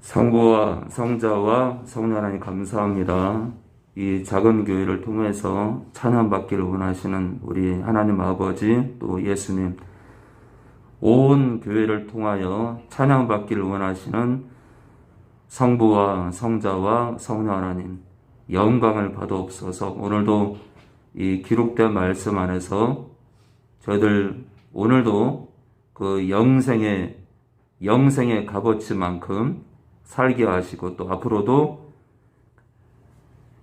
성부와 성자와 성령 하나님 감사합니다. 이 작은 교회를 통해서 찬양받기를 원하시는 우리 하나님 아버지 또 예수님, 온 교회를 통하여 찬양받기를 원하시는 성부와 성자와 성령 하나님 영광을 받아옵소서. 오늘도 이 기록된 말씀 안에서 저희들 오늘도 그 영생의 값어치만큼 살게 하시고 또 앞으로도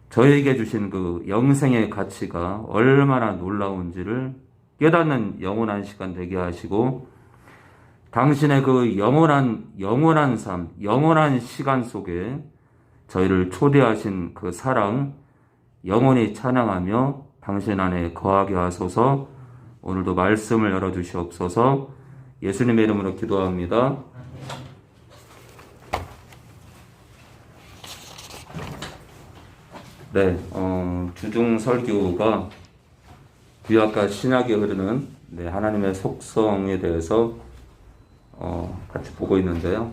저에게 주신 그 영생의 가치가 얼마나 놀라운지를 깨닫는 영원한 시간 되게 하시고 당신의 그 영원한 삶, 영원한 시간 속에 저희를 초대하신 그 사랑 영원히 찬양하며 당신 안에 거하게 하소서. 오늘도 말씀을 열어주시옵소서. 예수님의 이름으로 기도합니다. 네, 주중 설교가 구약과 신약에 흐르는 하나님의 속성에 대해서 같이 보고 있는데요.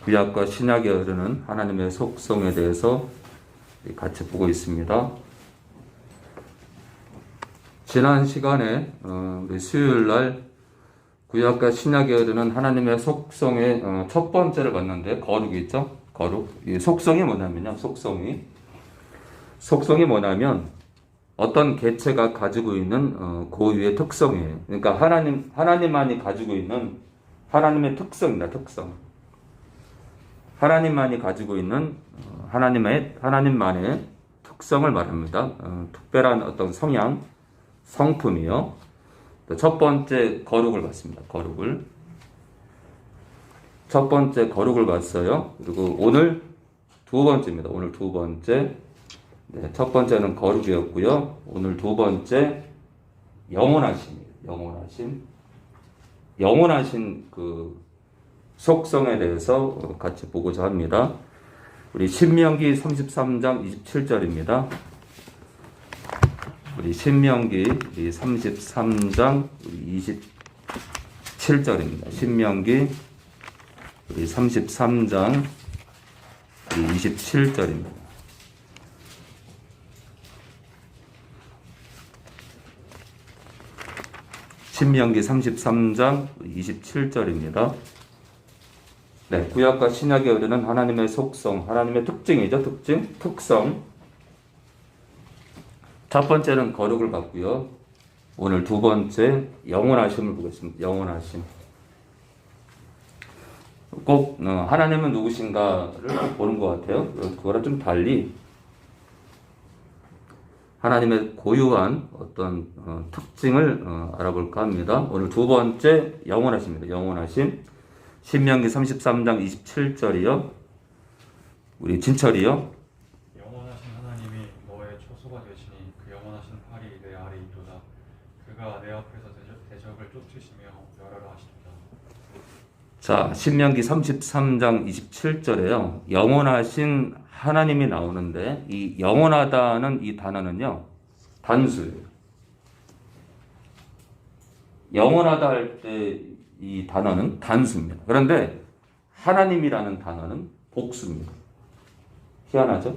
구약과 신약에 흐르는 하나님의 속성에 대해서 같이 보고 있습니다. 지난 시간에 우리 수요일 날 구약과 신약에 흐르는 하나님의 속성의 첫 번째를 봤는데 거룩이 있죠? 거룩. 이 속성이 뭐냐면요. 속성이 뭐냐면 어떤 개체가 가지고 있는 고유의 특성이에요. 그러니까 하나님만이 가지고 있는 하나님의 특성입니다. 특성. 하나님만이 가지고 있는 하나님만의 특성을 말합니다. 특별한 어떤 성향, 성품이요. 첫 번째 거룩을 봤습니다. 첫 번째 거룩을 봤어요. 그리고 오늘 두 번째입니다. 오늘 두 번째. 네, 첫 번째는 거룩이었고요. 오늘 두 번째 영원하심이에요. 영원하신 그 속성에 대해서 같이 보고자 합니다. 우리 신명기 33장 27절입니다. 우리 신명기 33장 27절입니다. 신명기 33장 27절입니다. 신명기 33장 27절입니다. 네, 구약과 신약에 흐르는 하나님의 속성, 하나님의 특징이죠. 특성. 첫 번째는 거룩을 봤고요. 오늘 두 번째 영원하심을 보겠습니다. 영원하심. 꼭 하나님은 누구신가를 꼭 보는 것 같아요. 그거랑 좀 달리 하나님의 고유한 어떤 특징을 알아볼까 합니다. 오늘 두 번째 영원하심입니다. 영원하심. 신명기 33장 27절이요. 우리 진철이요. 영원하신 하나님이 너의 초소가 되시니 그 영원하신 팔이 내 아래 있도다. 그가 내 앞에서 대적을 쫓으시며 멸하라 하시도다. 자, 신명기 33장 27절에요. 영원하신 하나님이 나오는데 이 영원하다는 이 단어는요. 단수예요. 영원하다 할 때 이 단어는 단수입니다. 그런데 하나님이라는 단어는 복수입니다. 희한하죠?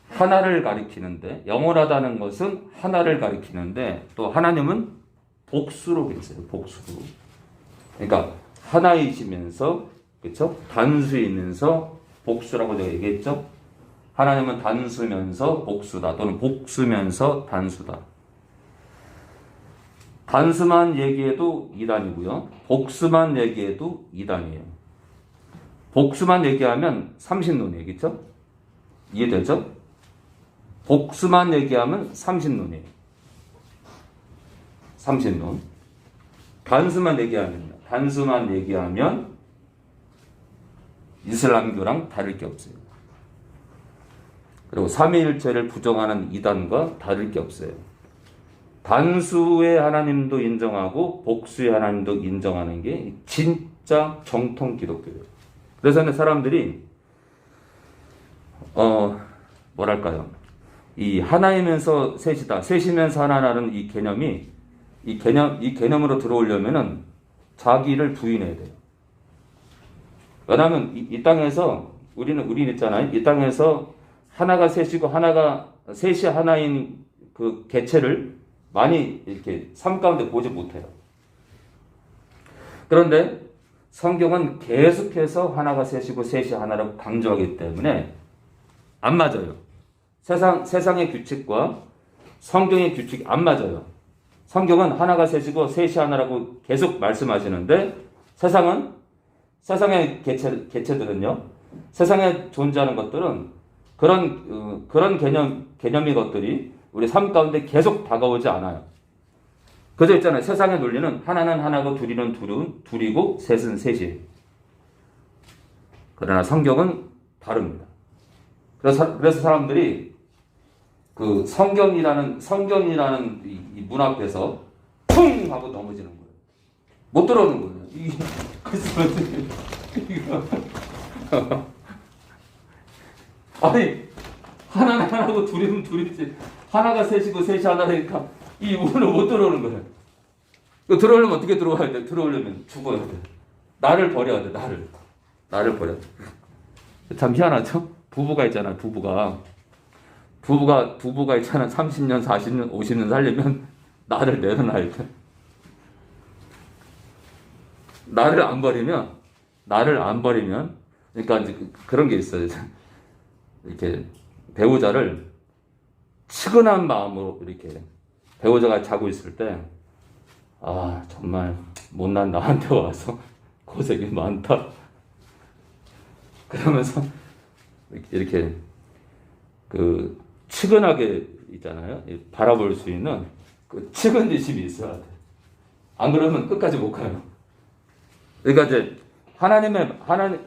하나를 가리키는데 영원하다는 것은 하나를 가리키는데 또 하나님은 복수로 계세요. 복수로. 그러니까 하나이시면서 그렇죠? 단수이면서 복수라고 제가 얘기했죠? 하나님은 단수면서 복수다. 또는 복수면서 단수다. 단수만 얘기해도 2단이고요. 복수만 얘기해도 2단이에요. 복수만 얘기하면 삼신론이겠죠? 이해되죠? 복수만 얘기하면 삼신론이에요. 삼신론. 단수만 얘기하면 이슬람교랑 다를 게 없어요. 그리고 삼위일체를 부정하는 이단과 다를 게 없어요. 단수의 하나님도 인정하고 복수의 하나님도 인정하는 게 진짜 정통 기독교예요. 그래서 사람들이 뭐랄까요? 이 하나이면서 셋이다, 셋이면서 하나라는 이 개념으로 들어오려면은 자기를 부인해야 돼요. 왜냐하면 이 땅에서 우리는 있잖아요. 이 땅에서 하나가 셋이고 하나가 셋이 하나인 그 개체를 많이 이렇게 삶 가운데 보지 못해요. 그런데 성경은 계속해서 하나가 셋이고 셋이 하나라고 강조하기 때문에 안 맞아요. 세상의 규칙과 성경의 규칙이 안 맞아요. 성경은 하나가 셋이고 셋이 하나라고 계속 말씀하시는데 세상의 개체들은요, 세상에 존재하는 것들은 그런 개념의 것들이 우리 삶 가운데 계속 다가오지 않아요. 그저 있잖아요. 세상의 논리는 하나는 하나고 둘이는 둘이고 셋은 셋이에요. 그러나 성경은 다릅니다. 그래서 사람들이 그 성경이라는 이 문 앞에서 퉁 하고 넘어지는 거예요. 못 들어오는 거예요. 아니 하나는 하나고 둘이면 둘이지 하나가 셋이고 셋이 하나니까 이 문을 못 들어오는 거예요. 들어오려면 어떻게 들어와야 돼? 들어오려면 죽어야 돼. 나를 버려야 돼. 나를 버려야 돼. 참 희한하죠? 부부가 있잖아. 부부가 있잖아. 30년, 40년, 50년 살려면 나를 내려놔야 돼. 나를 안 버리면 그러니까 이제 그런 게 있어요. 이렇게 배우자를 측은한 마음으로 이렇게 배우자가 자고 있을 때 정말 못난 나한테 와서 고생이 많다. 그러면서 이렇게 그 측은하게 있잖아요. 바라볼 수 있는 그 측은지심이 있어야 돼. 안 그러면 끝까지 못 가요. 그러니까 이제 하나님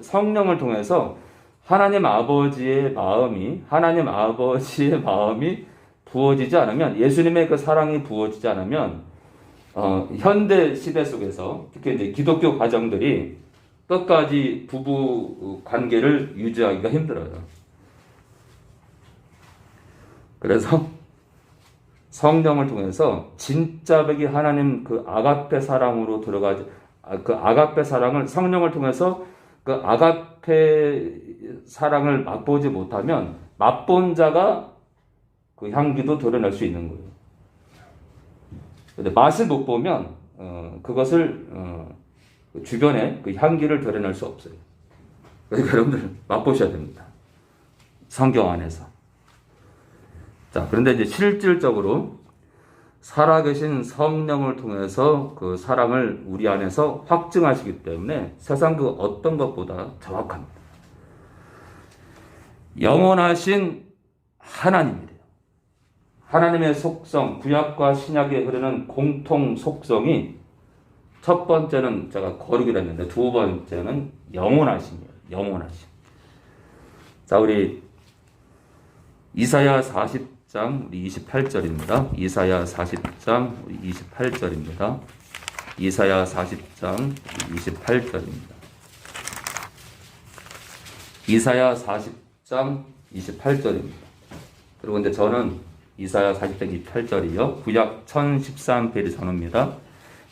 성령을 통해서 하나님 아버지의 마음이 부어지지 않으면, 예수님의 그 사랑이 부어지지 않으면 현대 시대 속에서 특히 이제 기독교 가정들이 끝까지 부부 관계를 유지하기가 힘들어요. 그래서 성령을 통해서 진짜 백이 하나님 그 아가페 사랑으로 들어가지, 그 아가페 사랑을 성령을 통해서 그 아가페 사랑을 맛보지 못하면 맛본 자가 그 향기도 드러낼 수 있는 거예요. 근데 맛을 못 보면 그것을 주변에 그 향기를 드러낼 수 없어요. 그러니까 여러분들 맛보셔야 됩니다. 성경 안에서. 자, 그런데 이제 실질적으로 살아계신 성령을 통해서 그 사랑을 우리 안에서 확증하시기 때문에 세상 그 어떤 것보다 정확합니다. 영원하신 하나님이래요. 하나님의 속성, 구약과 신약에 흐르는 공통 속성이 첫 번째는 제가 거룩이라 했는데 두 번째는 영원하심이에요. 영원하심. 자, 우리 이사야 40장 우리 28절입니다. 이사야 40장 우리 28절입니다. 이사야 40장 28절입니다. 이사야 40장 28절입니다. 그리고 이제 저는 이사야 40장 28절이요. 구약 1013페이지 전후입니다.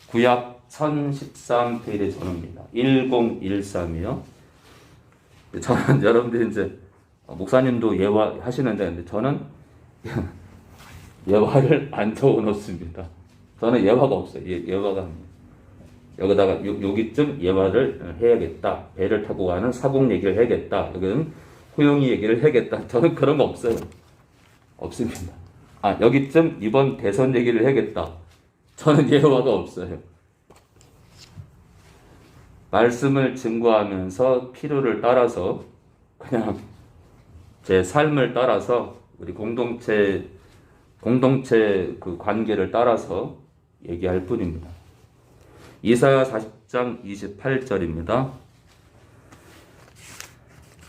구약 1013페이지 전후입니다. 1013이요. 저는 여러분들이 이제 목사님도 예화 하시는데 근데 저는 예화를 안 적어 놓습니다. 저는 예화가 없어요. 예화가 여기다가 여기쯤 예화를 해야겠다. 배를 타고 가는 사공 얘기를 해야겠다. 여기는 호영이 얘기를 해야겠다. 저는 그런 거 없어요. 없습니다. 여기쯤 이번 대선 얘기를 해야겠다. 저는 예화가 없어요. 말씀을 증거하면서 필요를 따라서 그냥 제 삶을 따라서 우리 공동체 그 관계를 따라서 얘기할 뿐입니다. 이사야 40장 28절입니다.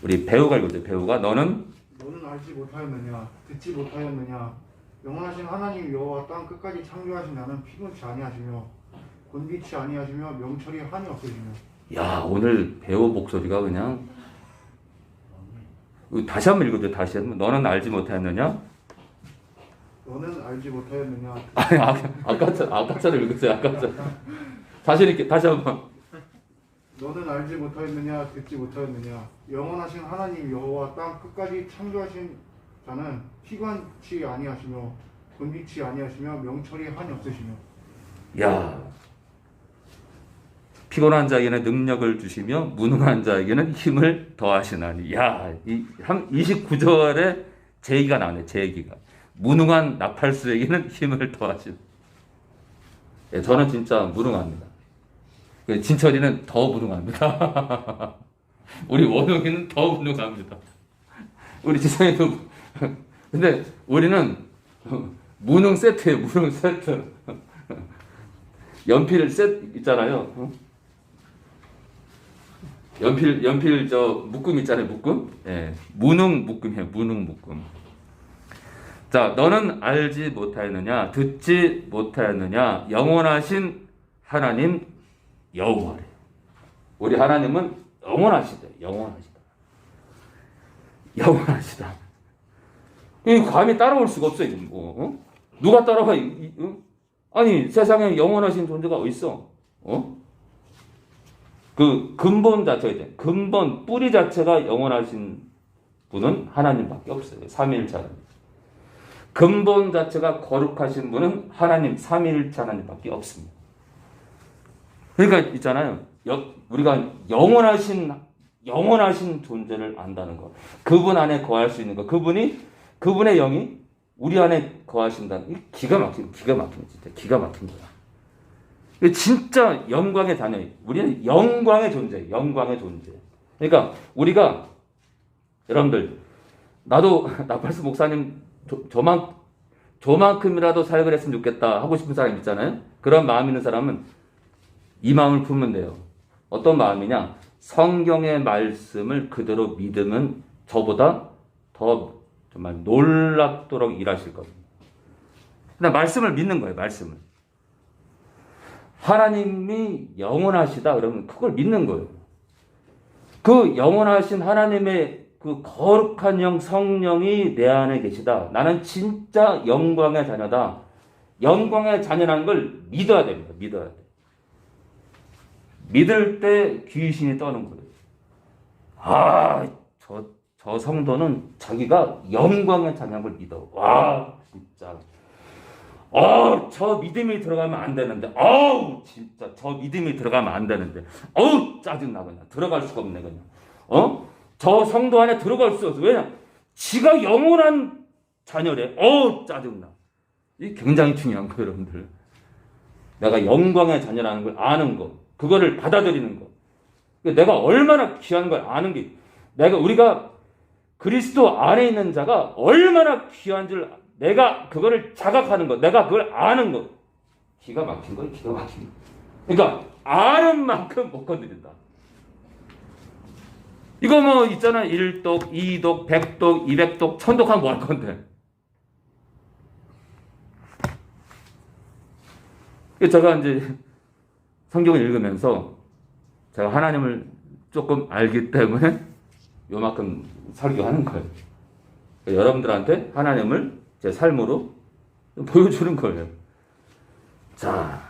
우리 배우가 읽어줘요. 배우가 너는 알지 못하였느냐 듣지 못하였느냐 영원하신 하나님 여호와 땅 끝까지 창조하신 나는 피곤치 아니하시며 곤비치 아니하시며 명철이 한이 없으시며. 야, 오늘 배우 목소리가 그냥 다시 한번 읽어줘. 다시 한번. 너는 알지 못하였느냐? 너는 알지 못하였느냐. 아까처럼 읽으세요. 아까처럼. 자신 있게 다시 한번. 너는 알지 못하였느냐 듣지 못하였느냐 영원하신 하나님 여호와 땅 끝까지 창조하신 자는 피관치 아니하시며 곤비치 아니하시며 명철이 한이 없으시며. 야, 피곤한 자에게는 능력을 주시며 무능한 자에게는 힘을 더하시나니. 야, 이 29절에 제 얘기가 나오네. 제 얘기가. 무능한 나팔수에게는 힘을 더하시나. 예, 저는 진짜 무능합니다. 진철이는 더 무능합니다. 우리 원웅이는 더 무능합니다. 우리 지성이도. 근데 우리는 무능 세트예요. 무능 세트. 연필 세트 있잖아요. 연필 저 묶음 있잖아요. 묶음. 예, 무능 묶음이에요. 무능 묶음. 자, 너는 알지 못하였느냐 듣지 못하였느냐 영원하신 하나님 여호와래. 우리 하나님은 영원하시다. 영원하시다. 영원하시다. 이 감히 따라올 수가 없어요. 뭐, 누가 따라가? 아니, 세상에 영원하신 존재가 어디 있어? 그 근본 자체가 근본 뿌리 자체가 영원하신 분은 하나님밖에 없어요. 삼위일체는. 근본 자체가 거룩하신 분은 하나님, 삼위일체 하나님밖에 없습니다. 그러니까 있잖아요. 우리가 영원하신 존재를 안다는 것. 그분 안에 거할 수 있는 것. 그분의 영이 우리 안에 거하신다는. 이 기가 막힌 진짜 기가 막힌 거야. 이게 진짜 영광의 자녀예요. 우리는 영광의 존재예요. 영광의 존재. 그러니까 우리가 여러분들, 나도 나팔수 목사님 저만큼이라도 사역을 했으면 좋겠다 하고 싶은 사람 있잖아요. 그런 마음 있는 사람은 이 마음을 품으면 돼요. 어떤 마음이냐? 성경의 말씀을 그대로 믿으면 저보다 더 정말 놀랍도록 일하실 겁니다. 그냥 말씀을 믿는 거예요. 말씀을. 하나님이 영원하시다 그러면 그걸 믿는 거예요. 그 영원하신 하나님의 그 거룩한 영 성령이 내 안에 계시다. 나는 진짜 영광의 자녀다. 영광의 자녀라는 걸 믿어야 됩니다. 믿어야 돼. 믿을 때 귀신이 떠는 거예요. 아, 저 성도는 자기가 영광의 자녀인 걸 믿어. 와, 진짜. 저 믿음이 들어가면 안 되는데. 진짜 저 믿음이 들어가면 안 되는데. 짜증나 그냥. 들어갈 수가 없네 그냥. 저 성도 안에 들어갈 수 없어. 왜냐? 지가 영원한 자녀래. 짜증나. 이게 굉장히 중요한 거예요, 여러분들. 내가 영광의 자녀라는 걸 아는 거. 그거를 받아들이는 거. 내가 얼마나 귀한 걸 아는 게, 우리가 그리스도 안에 있는 자가 얼마나 귀한 줄 내가 그거를 자각하는 거, 내가 그걸 아는 거. 기가 막힌 거예요, 기가 막힌 거. 그러니까 아는 만큼 못 건드린다. 이거 뭐 있잖아. 1독, 2독, 100독, 200독, 1000독 하면 뭐 할 건데. 제가 이제 성경을 읽으면서 제가 하나님을 조금 알기 때문에 요만큼 설교하는 거예요. 여러분들한테 하나님을 제 삶으로 보여주는 거예요. 자,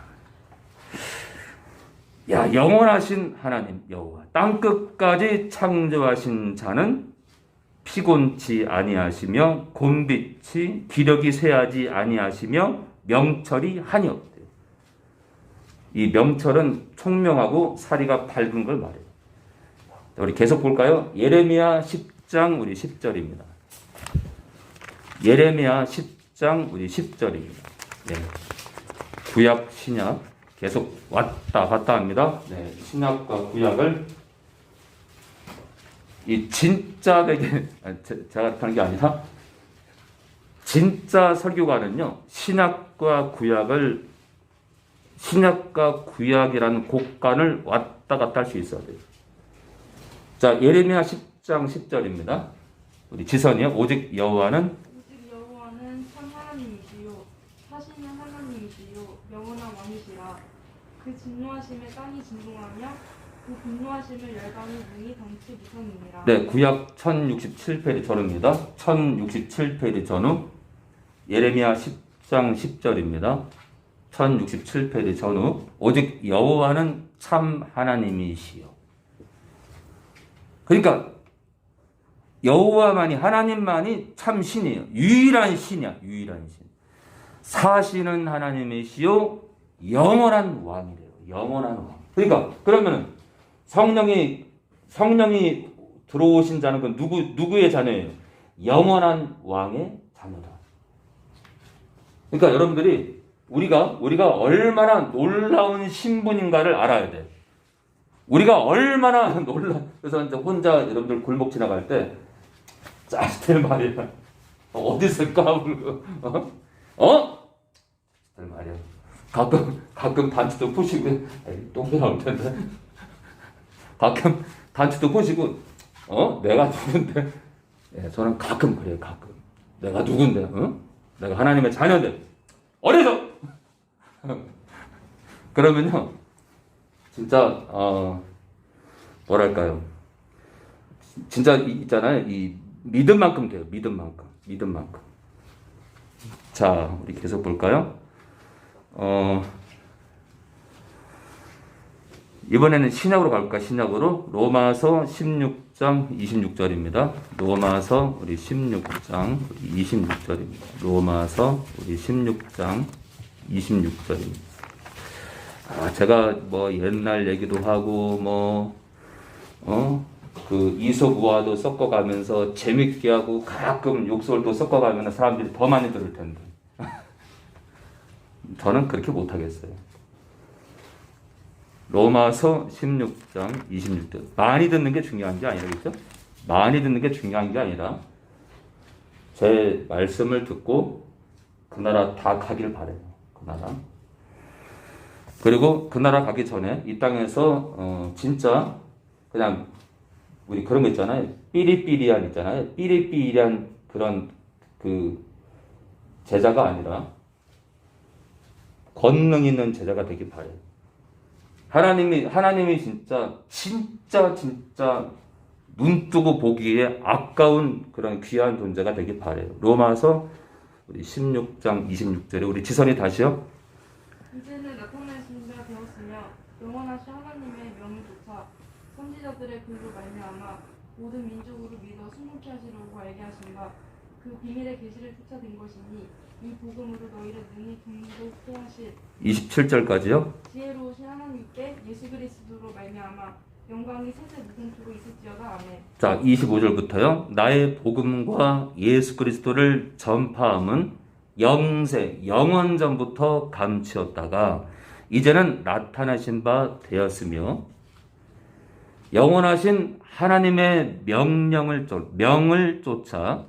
영원하신 하나님 여호와 땅 끝까지 창조하신 자는 피곤치 아니하시며 곤빛이 기력이 쇠하지 아니하시며 명철이 한이 없대요. 이 명철은 총명하고 사리가 밝은 걸 말해요. 우리 계속 볼까요? 예레미야 10장 우리 10절입니다. 예레미야 10장 우리 10절입니다. 네. 구약 신약 계속 왔다 갔다 합니다. 네. 신약과 구약을 이 진짜 제가 하는 게 아니라 진짜 설교가는요. 신약과 구약이라는 곡간을 왔다 갔다 할 수 있어야 돼요. 자, 예레미야 10장 10절입니다. 우리 지선이요. 오직 여호와는 참 하나님이시요 사시는 하나님이시요 영원한 왕이시라. 그 진노하심에 땅이 진동하며 그 분노하심을 열방이 능히 당치 못하느니라. 네, 구약 1067페이지 전후입니다. 1067페이지 전후 예레미야 10장 10절입니다. 1067페이지 전후 오직 여호와는 참 하나님이시요. 그러니까 여호와만이 하나님만이 참 신이에요. 유일한 신이야. 유일한 신. 사시는 하나님이시요 영원한 왕이래요. 영원한 왕. 그러니까 그러면은 성령이 들어오신 자는 그 누구의 자녀예요? 영원한 왕의 자녀다. 그러니까 여러분들이 우리가 얼마나 놀라운 신분인가를 알아야 돼. 우리가 얼마나 그래서 이제 혼자 여러분들 골목 지나갈 때 짜증들 말이야. 어디서 까불고 말이야. 가끔 단추도 부시고 똥도 나올 텐데. 가끔 단추도 부시고 내가 누군데? 예, 저는 가끔 그래요. 가끔 내가 누군데? 내가 하나님의 자녀인데 어디서? 그러면요 진짜 뭐랄까요? 진짜 있잖아요. 이 믿음만큼 돼요. 믿음만큼. 자, 우리 계속 볼까요? 이번에는 신약으로 갈까? 신약으로 로마서 16장 26절입니다. 로마서 우리 16장 26절입니다. 로마서 우리 16장 26절입니다. 제가 뭐 옛날 얘기도 하고 그 이솝우화도 섞어가면서 재밌게 하고 가끔 욕설도 섞어가면 사람들이 더 많이 들을 텐데 저는 그렇게 못하겠어요. 로마서 16장 26절. 많이 듣는 게 중요한 게 아니라겠죠? 많이 듣는 게 중요한 게 아니라 제 말씀을 듣고 그 나라 다 가길 바래요. 그 나라. 그리고 그 나라 가기 전에 이 땅에서 진짜 그냥 우리 그런 거 있잖아요. 삐리삐리한 있잖아요. 삐리삐리한 그런 그 제자가 아니라 권능 있는 제자가 되길 바래요. 하나님이 진짜 눈 뜨고 보기에 아까운 그런 귀한 존재가 되길 바래요. 로마서 우리 16장 26절에 우리 지선이 다시요. 이제는 나타나신 바 되었으며 영원하신 하나님의 명조차 선지자들의 글로 말미암아 모든 민족으로 믿어 순종케 하시려고 알게 하신 바 그 비밀의 계시를 쫓아낸 것이니 이 복음으로 너희를 능히 경고케 하실 27절까지요. 지혜로우신 하나님께 예수 그리스도로 말미암아 영광이 세세 무궁토록 있을지어다. 아멘. 자, 25절부터요. 나의 복음과 예수 그리스도를 전파함은 영원 전부터 감추었다가 이제는 나타나신 바 되었으며 영원하신 하나님의 명을 쫓아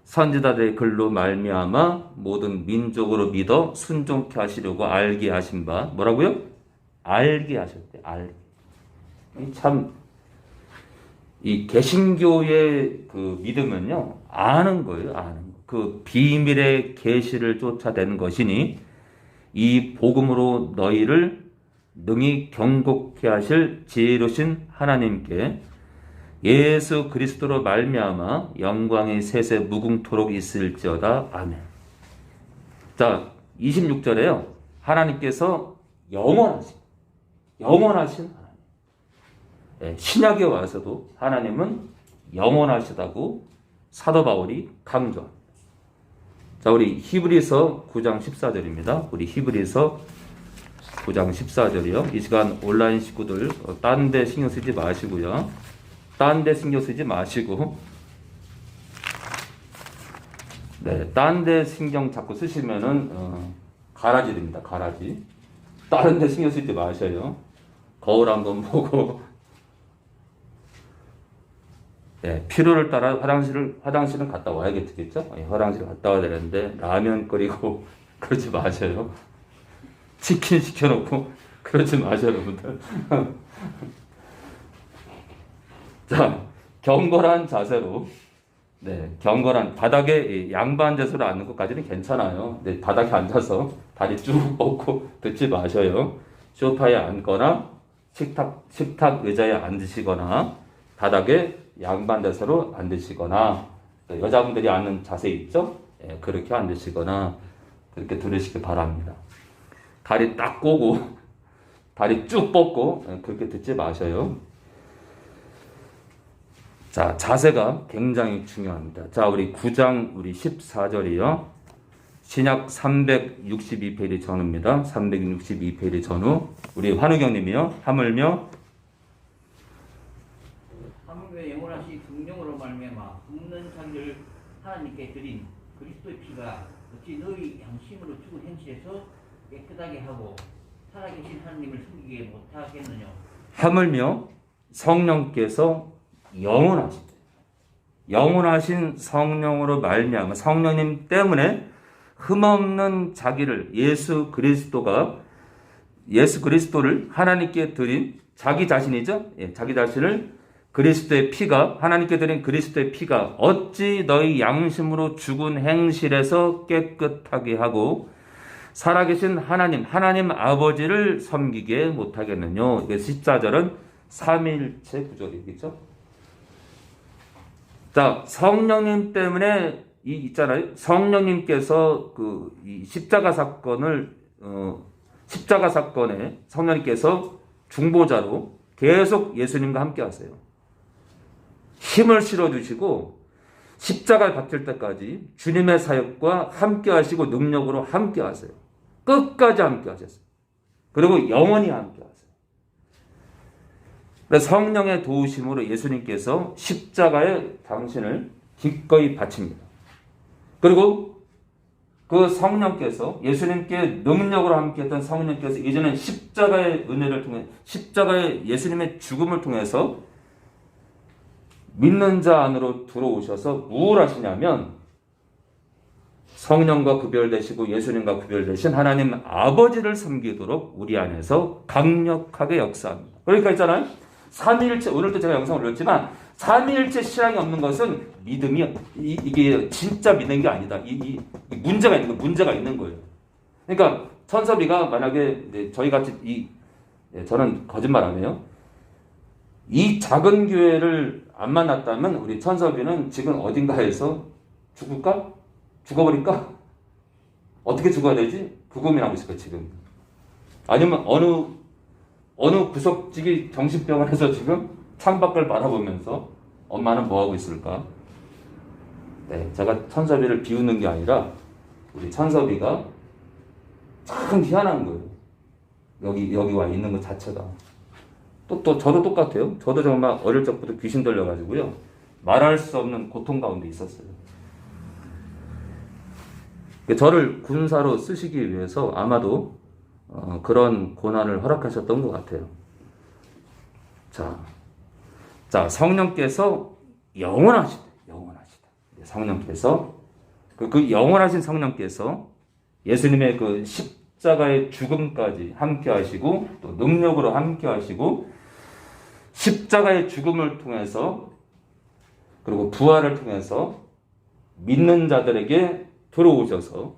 선지자들의 글로 말미암아 모든 민족으로 믿어 순종케 하시려고 알게 하신 바 뭐라고요? 알게 하셨대. 알게. 이 개신교의 그 믿음은요 아는 거예요. 아는 거. 그 비밀의 계시를 쫓아내는 것이니 이 복음으로 너희를 능히 경고케 하실 지혜로신 하나님께 예수 그리스도로 말미암아 영광이 세세 무궁토록 있을지어다. 아멘. 자, 26절에요. 하나님께서 영원하신 하나님. 신약에 와서도 하나님은 영원하시다고 사도 바울이 강조합니다. 자, 우리 히브리서 9장 14절입니다. 우리 히브리서 9장 14절이요. 이 시간 온라인 식구들 딴 데 신경 쓰지 마시고요. 딴 데 신경 쓰지 마시고 딴 데 신경 자꾸 쓰시면은 가라지 됩니다. 가라지. 다른 데 신경 쓰지 마셔요. 거울 한번 보고 필요를 따라 화장실은 갔다 와야겠죠? 화장실 갔다 와야 되는데 라면 끓이고 그러지 마셔요. 치킨 시켜놓고 그러지 마셔요, 여러분들. 자, 경건한 자세로 경건한 바닥에 양반 자세로 앉는 것까지는 괜찮아요. 바닥에 앉아서 다리 쭉 뻗고 듣지 마셔요. 소파에 앉거나 식탁 의자에 앉으시거나 바닥에 양반 자세로 앉으시거나 여자분들이 앉는 자세 있죠? 그렇게 앉으시거나 그렇게 들으시기 바랍니다. 다리 딱 꼬고 다리 쭉 뻗고 그렇게 듣지 마셔요. 자, 자세가 굉장히 중요합니다. 자, 우리 9장 우리 14절이요. 신약 362페이지 전후입니다. 362페이지 전후. 우리 환우경 님이요. 하물며 영원하신 성령으로 말미암아 굽는 자기를 하나님께 드린 그리스도의 피가 어찌 너희 양심으로 죽은 행실에서 깨끗하게 하고 살아계신 하나님을 숨기게 못하겠느냐. 하물며 성령께서 영원하신 성령으로 말미암아 성령님 때문에 흠없는 자기를 예수 그리스도를 하나님께 드린 자기 자신이죠. 예, 자기 자신을 그리스도의 피가 하나님께 드린 그리스도의 피가 어찌 너희 양심으로 죽은 행실에서 깨끗하게 하고 살아계신 하나님 아버지를 섬기게 못하겠느냐. 이게 14절은 삼위일체 구절이겠죠. 자, 성령님 때문에 있잖아요. 성령님께서 이 십자가 사건에 성령님께서 중보자로 계속 예수님과 함께 하세요. 힘을 실어주시고 십자가를 받을 때까지 주님의 사역과 함께 하시고 능력으로 함께 하세요. 끝까지 함께 하셨어요. 그리고 영원히 함께 하세요. 그래서 성령의 도우심으로 예수님께서 십자가에 당신을 기꺼이 바칩니다. 그리고 그 성령께서 예수님께 능력으로 함께했던 성령께서 이제는 십자가의 은혜를 통해 십자가의 예수님의 죽음을 통해서 믿는 자 안으로 들어오셔서 무엇을 하시냐면 성령과 구별되시고 예수님과 구별되신 하나님 아버지를 섬기도록 우리 안에서 강력하게 역사합니다. 그러니까 있잖아요. 삼위일체, 오늘도 제가 영상을 올렸지만 삼위일체 신앙이 없는 것은 믿음이 이게 진짜 믿는 게 아니다. 이 문제가 있는 거예요. 그러니까 천섭이가 만약에 저희 같이 저는 거짓말 안 해요. 이 작은 교회를 안 만났다면 우리 천섭이는 지금 어딘가에서 죽을까? 죽어버릴까? 어떻게 죽어야 되지? 그 고민하고 있을 거야 지금. 아니면 어느 구석지기 정신병원에서 지금 창밖을 바라보면서 엄마는 뭐하고 있을까? 네, 제가 천섭이를 비웃는 게 아니라 우리 천섭이가 참 희한한 거예요. 여기 와 있는 것 자체가. 또 저도 똑같아요. 저도 정말 어릴 적부터 귀신 들려가지고요. 말할 수 없는 고통 가운데 있었어요. 저를 군사로 쓰시기 위해서 아마도 그런 고난을 허락하셨던 것 같아요. 자, 성령께서 영원하시다. 성령께서 그 영원하신 성령께서 예수님의 그 십자가의 죽음까지 함께 하시고 또 능력으로 함께 하시고 십자가의 죽음을 통해서 그리고 부활을 통해서 믿는 자들에게 들어오셔서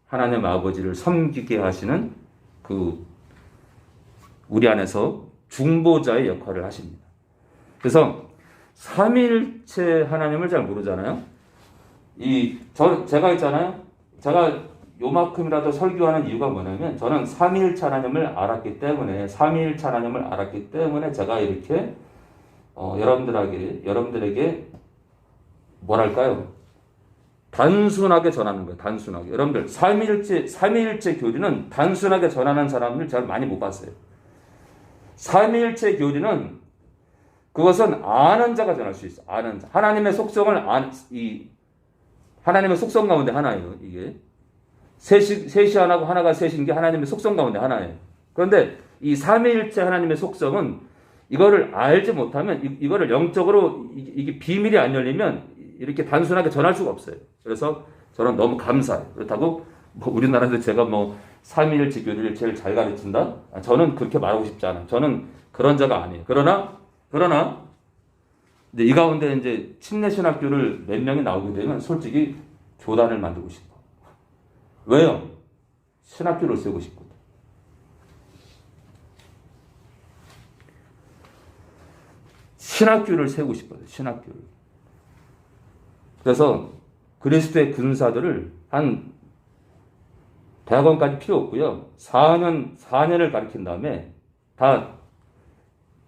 하나님 아버지를 섬기게 하시는 우리 안에서 중보자의 역할을 하십니다. 그래서 삼위일체 하나님을 잘 모르잖아요. 제가 있잖아요. 제가 요만큼이라도 설교하는 이유가 뭐냐면 저는 삼위일체 하나님을 알았기 때문에 제가 이렇게 여러분들에게 뭐랄까요? 단순하게 전하는 거예요. 단순하게. 여러분들 삼위일체 교리는 단순하게 전하는 사람을 제가 많이 못 봤어요. 삼위일체 교리는 그것은 아는 자가 전할 수 있어요. 아는 자. 하나님의 속성을 하나님의 속성 가운데 하나예요. 이게 셋이 하나고 하나가 셋인 게 하나님의 속성 가운데 하나예요. 그런데 이 삼위일체 하나님의 속성은 이거를 알지 못하면 이거를 영적으로 이게 비밀이 안 열리면 이렇게 단순하게 전할 수가 없어요. 그래서 저는 너무 감사해요. 그렇다고 우리나라에서 제가 삼위일체 교리를 제일 잘 가르친다? 저는 그렇게 말하고 싶지 않아요. 저는 그런 자가 아니에요. 그러나 이제 이 가운데 이제 침례신학교를 몇 명이 나오게 되면 솔직히 교단을 만들고 싶어. 왜요? 신학교를 세우고 싶거든. 신학교를 세우고 싶어요. 신학교를. 그래서 그리스도의 군사들을 한 대학원까지 필요 없고요. 4년을 가르친 다음에 다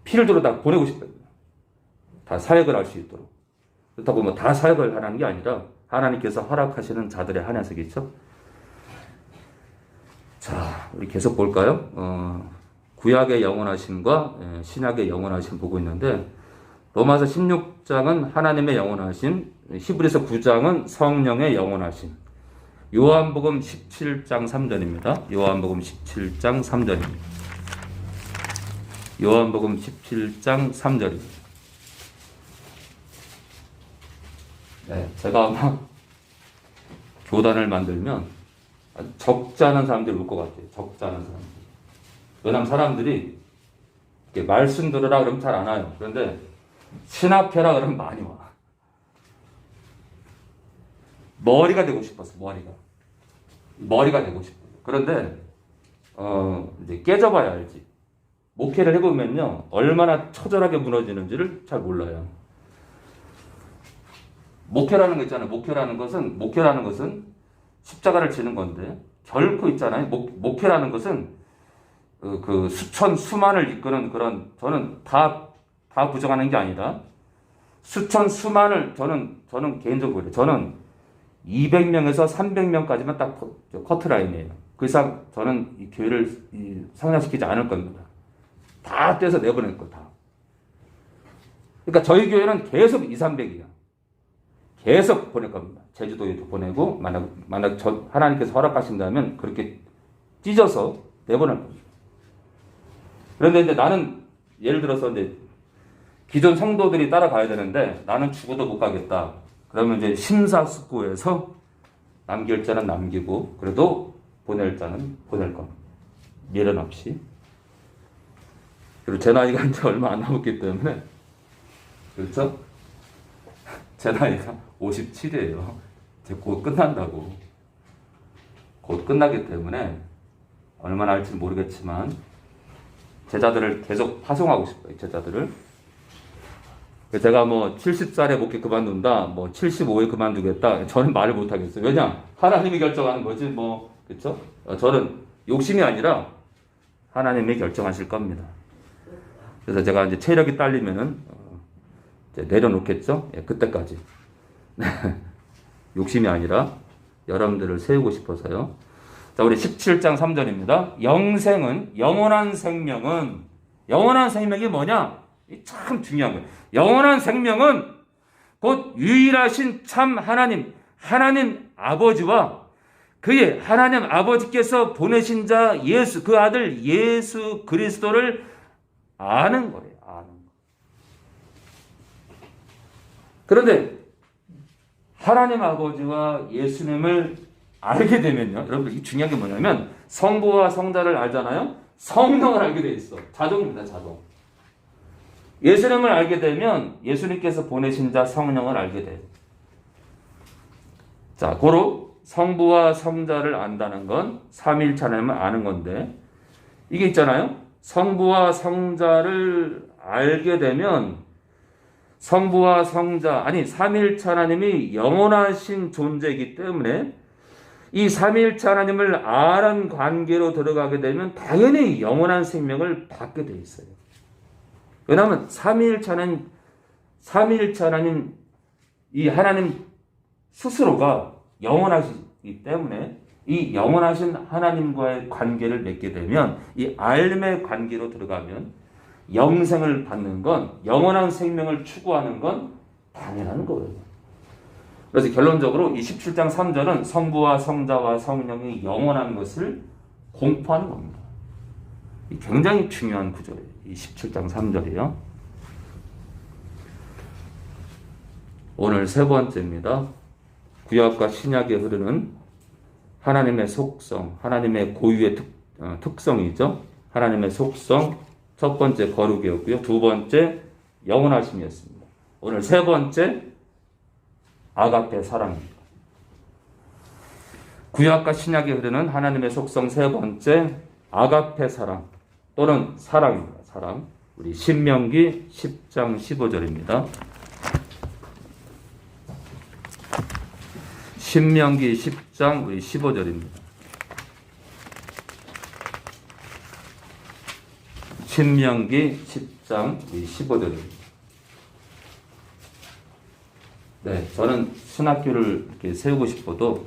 피를 들어 다 보내고 싶어요. 다 사역을 할 수 있도록. 그렇다고 뭐 다 사역을 하는 게 아니라 하나님께서 허락하시는 자들에 한해서겠죠. 자, 우리 계속 볼까요? 구약의 영원하심과 신약의 영원하심 보고 있는데, 로마서 16장은 하나님의 영원하심, 히브리서 9장은 성령의 영원하심, 요한복음 17장 3절입니다. 요한복음 17장 3절입니다. 요한복음 17장 3절입니다. 네, 제가 아마 교단을 만들면 적지 않은 사람들이 올 것 같아요. 적지 않은 사람들. 왜냐하면 사람들이 이렇게 말씀 들으라 그러면 잘 안 와요. 그런데 신학해라 그러면 많이 와. 머리가 되고 싶었어. 머리가 되고 싶어요. 그런데 이제 깨져봐야 알지. 목회를 해보면요, 얼마나 처절하게 무너지는지를 잘 몰라요. 목회라는 거 있잖아요. 목회라는 것은 십자가를 지는 건데, 결코 있잖아요. 목회라는 것은 그 수천 수만을 이끄는 그런, 저는 다 부정하는 게 아니라 수천 수만을 저는 개인적으로 그래요. 저는 200명에서 300명까지만 딱 커트라인이에요. 그 이상 저는 이 교회를 성장시키지 않을 겁니다. 다 떼서 내보낼 거 다. 그러니까 저희 교회는 계속 2, 300이야. 계속 보낼 겁니다. 제주도에도 보내고, 만약 하나님께서 허락하신다면 그렇게 찢어서 내보낼 겁니다. 그런데 이제 나는 예를 들어서 이제 기존 성도들이 따라가야 되는데 나는 죽어도 못 가겠다. 그러면 이제 심사숙고해서 남길 자는 남기고, 그래도 보낼 자는 보낼 겁니다. 미련 없이. 그리고 제 나이가 이제 얼마 안 남았기 때문에, 그렇죠? 제 나이가 57이에요. 이제 곧 끝난다고. 곧 끝나기 때문에 얼마나 할지는 모르겠지만 제자들을 계속 파송하고 싶어요. 제자들을. 제가 뭐 70살에 목회 그만둔다, 뭐 75에 그만두겠다, 저는 말을 못 하겠어요. 왜냐? 하나님이 결정하는 거지, 뭐, 그쵸? 저는 욕심이 아니라 하나님이 결정하실 겁니다. 그래서 제가 이제 체력이 딸리면은 이제 내려놓겠죠? 예, 그때까지. 욕심이 아니라 여러분들을 세우고 싶어서요. 자, 우리 17장 3절입니다. 영원한 생명이 뭐냐? 참 중요한 거예요. 영원한 생명은 곧 유일하신 참 하나님 아버지와 그의 하나님 아버지께서 보내신 자 예수, 그 아들 예수 그리스도를 아는 거예요. 아는 거. 그런데 하나님 아버지와 예수님을 알게 되면요, 여러분들 이 중요한 게 뭐냐면 성부와 성자를 알잖아요. 성령을 알게 돼 있어. 자동입니다. 자동. 예수님을 알게 되면 예수님께서 보내신 자 성령을 알게 돼요. 자, 고로 성부와 성자를 안다는 건 삼위일체 하나님을 아는 건데, 이게 있잖아요. 성부와 성자를 알게 되면 성부와 성자, 아니 삼위일체 하나님이 영원하신 존재이기 때문에 이 삼위일체 하나님을 아는 관계로 들어가게 되면 당연히 영원한 생명을 받게 돼 있어요. 왜냐하면 삼위일체 하나님, 이 하나님 스스로가 영원하시기 때문에 이 영원하신 하나님과의 관계를 맺게 되면, 이 알매 관계로 들어가면 영생을 받는 건, 영원한 생명을 추구하는 건 당연한 거예요. 그래서 결론적으로 이 17장 3절은 성부와 성자와 성령이 영원한 것을 공포하는 겁니다. 굉장히 중요한 구절이에요. 이 17장 3절이요. 오늘 세 번째입니다. 구약과 신약에 흐르는 하나님의 속성, 하나님의 고유의 특성이죠. 하나님의 속성, 첫 번째 거룩이었고요. 두 번째 영원하심이었습니다. 오늘 세 번째 아가페 사랑입니다. 구약과 신약에 흐르는 하나님의 속성 세 번째 아가페 사랑 또는 사랑입니다. 사랑. 우리 신명기 10장 15절입니다. 신명기 10장 우리 15절입니다. 신명기 10장 우리 15절입니다. 네, 저는 신학교를 이렇게 세우고 싶어도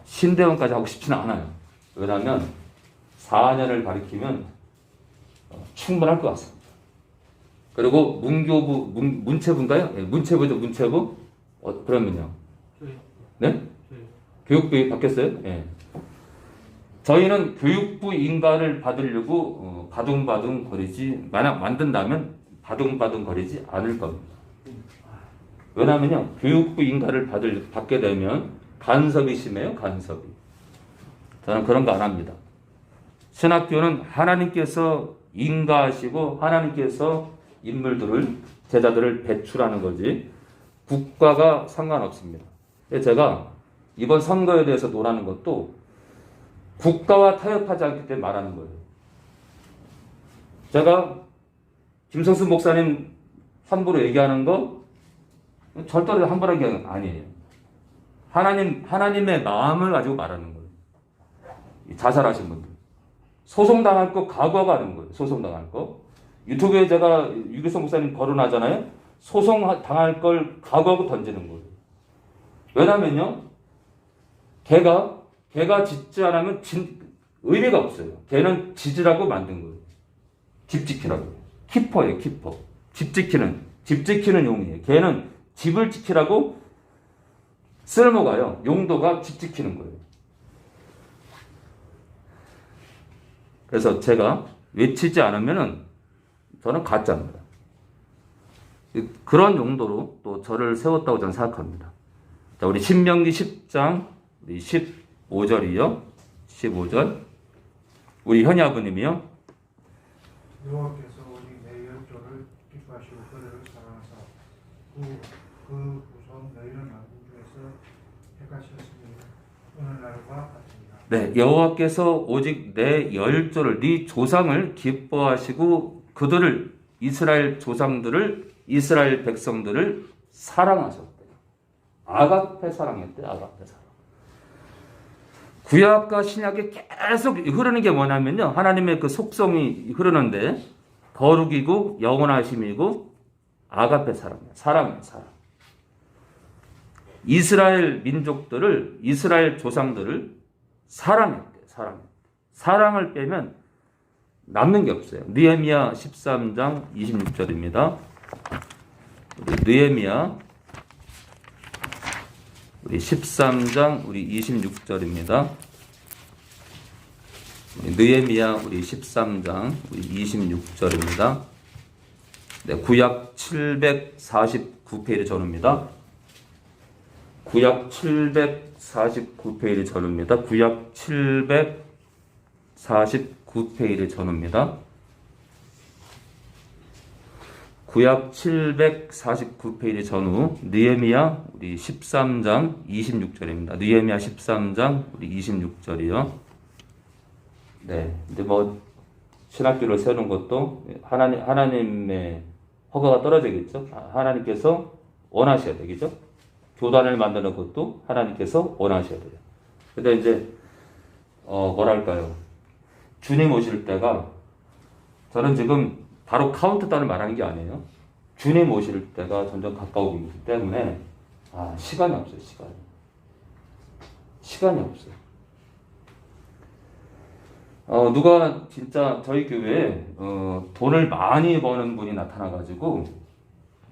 신대원까지 하고 싶지는 않아요. 왜냐하면 4년을 가리키면 충분할 것 같습니다. 그리고 문교부, 문체부인가요? 네, 문체부죠, 문체부? 그러면요. 네? 교육부 바뀌었어요? 예. 저희는 교육부 인가를 받으려고 바둥바둥 거리지, 만약 만든다면 바둥바둥 거리지 않을 겁니다. 왜냐면요, 교육부 인가를 받게 되면 간섭이 심해요, 간섭이. 저는 그런 거 안 합니다. 신학교는 하나님께서 인가하시고 하나님께서 인물들을, 제자들을 배출하는 거지 국가가 상관없습니다. 제가 이번 선거에 대해서 논하는 것도 국가와 타협하지 않기 때문에 말하는 거예요. 제가 김성수 목사님 함부로 얘기하는 거 절대로 함부로 얘기하는 거 아니에요. 하나님의 마음을 가지고 말하는 거예요. 자살하신 분들. 소송당할 거 각오하고 하는 거예요. 소송당할 거. 유튜브에 제가 유기성 목사님 거론하잖아요. 소송당할 걸 각오하고 던지는 거예요. 왜냐면요. 걔가 짓지 않으면 의미가 없어요. 걔는 지지라고 만든 거예요. 집 지키라고. 키퍼예요, 키퍼. 집 지키는 용이에요. 걔는 집을 지키라고 쓸모가요. 용도가 집 지키는 거예요. 그래서 제가 외치지 않으면은 저는 가짜입니다. 그런 용도로 또 저를 세웠다고 저는 생각합니다. 자, 우리 신명기 10장 우리 15절이요. 15절. 우리 현희 아버님이요. 여호와께서 오직 내 열조를 기뻐하시고 그들을 사랑하사 그 후손 너희는 만국 중에서 택하셨으니 오늘날과 같으니라. 네, 여호와께서 오직 내 열조를, 네 조상을 기뻐하시고 그들을, 이스라엘 조상들을, 이스라엘 백성들을 사랑하셨대요. 아가페 사랑했대요. 아가페 사랑. 구약과 신약에 계속 흐르는 게 뭐냐면요, 하나님의 그 속성이 흐르는데 거룩이고 영원하심이고 아가페 사랑이에요. 사랑. 이스라엘 민족들을, 이스라엘 조상들을 사랑했대요. 사랑을 빼면 남는 게 없어요. 느헤미야 13장 26절입니다. 느헤미야 우리 13장 우리 26절입니다. 느헤미야 우리 13장 우리 26절입니다. 네, 구약 749페이지 전후입니다. 구약 749페이지 전후입니다. 구약 749페이지 전후입니다. 구약 749페이지 전후 느헤미야 우리 13장 26절입니다. 느헤미야 13장 우리 26절이요. 네, 근데 뭐 신학교를 세우는 것도 하나님의 허가가 떨어지겠죠. 하나님께서 원하셔야 되겠죠. 교단을 만드는 것도 하나님께서 원하셔야 돼요. 근데 이제 뭐랄까요? 주님 오실 때가, 저는 지금 바로 카운트다운을 말하는 게 아니에요. 주님 오실 때가 점점 가까우고 있기 때문에 시간이 없어요. 시간이 없어요. 누가 진짜 저희 교회에 돈을 많이 버는 분이 나타나가지고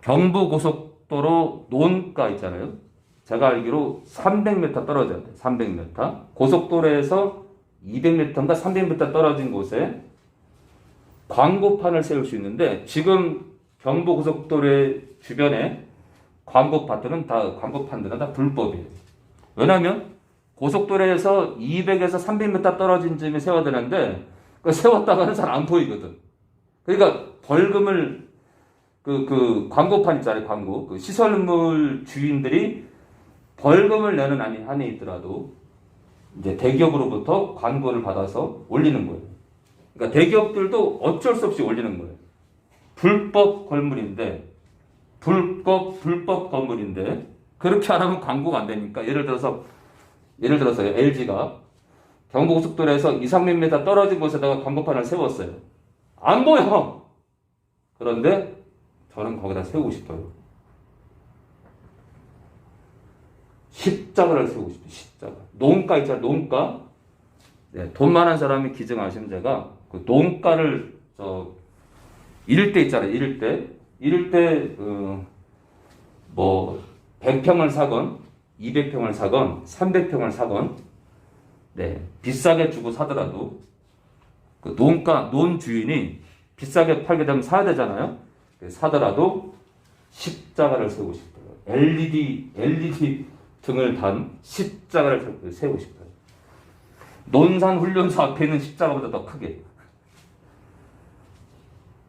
경부고속도로 논가 있잖아요. 제가 알기로 300m 떨어져야 돼요. 300m. 고속도로에서 200m인가 300m 떨어진 곳에 광고판을 세울 수 있는데, 지금 경부고속도로의 주변에 광고판들은 다 불법이에요. 왜냐하면 고속도로에서 200에서 300m 떨어진 점에 세워야 되는데 세웠다가는 잘 안 보이거든. 그러니까 벌금을 그 광고판 있잖아요. 광고. 그 시설물 주인들이 벌금을 내는 한이 있더라도 이제 대기업으로부터 광고를 받아서 올리는 거예요. 그러니까 대기업들도 어쩔 수 없이 올리는 거예요. 불법 건물인데, 불법 건물인데 그렇게 안 하면 광고가 안 되니까, 예를 들어서 LG가 경부고속도로에서 200~300m 떨어진 곳에다가 광고판을 세웠어요. 안 보여. 그런데 저는 거기다 세우고 싶어요. 십자가를 세우고 싶어요. 십자가. 농가 있잖아요. 농가. 네, 돈 많은 사람이 기증하시면 제가 그 농가를 이럴 때 있잖아요. 이럴 때 뭐 100평을 사건 200평을 사건 300평을 사건 네, 비싸게 주고 사더라도 그 논 주인이 비싸게 팔게 되면 사야 되잖아요. 사더라도 십자가를 세우고 싶어요. LED 등을 단 십자가를 세우고 싶어요. 논산 훈련소 앞에 있는 십자가보다 더 크게.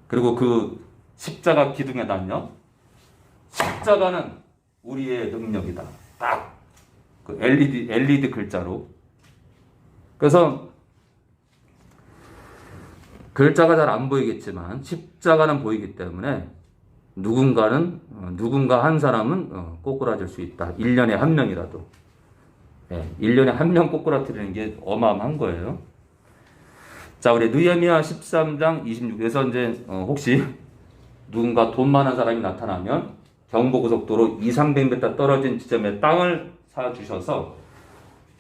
그리고 그 십자가 기둥에 단요. 십자가는 우리의 능력이다. 딱 그 LED 글자로. 그래서 글자가 잘 안 보이겠지만 십자가는 보이기 때문에 누군가 한 사람은 꼬꾸라질 수 있다. 1년에 한 명이라도. 네, 1년에 한 명 꼬꾸라뜨리는 게 어마어마한 거예요. 자, 우리 느헤미야 13장 26에서 이제 혹시 누군가 돈 많은 사람이 나타나면 경부고속도로 200~300m 떨어진 지점에 땅을 사주셔서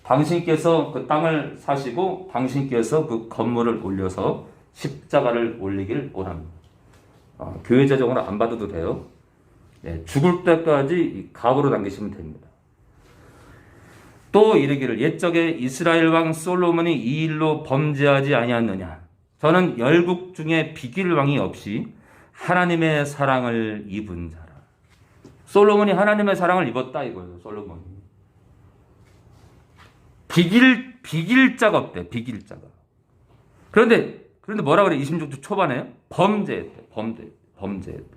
당신께서 그 땅을 사시고 당신께서 그 건물을 올려서 십자가를 올리길 원합니다. 교회 재정으로 안 받아도 돼요. 네, 죽을 때까지 갑으로 남기시면 됩니다. 또 이르기를 옛적에 이스라엘 왕 솔로몬이 이 일로 범죄하지 아니하느냐. 저는 열국 중에 비길 왕이 없이 하나님의 사랑을 입은 자라. 솔로몬이 하나님의 사랑을 입었다 이거예요. 솔로몬이. 비길 자가 없대. 비길 자가. 그런데 뭐라 그래? 26주 초반에 범죄했대. 범죄했대.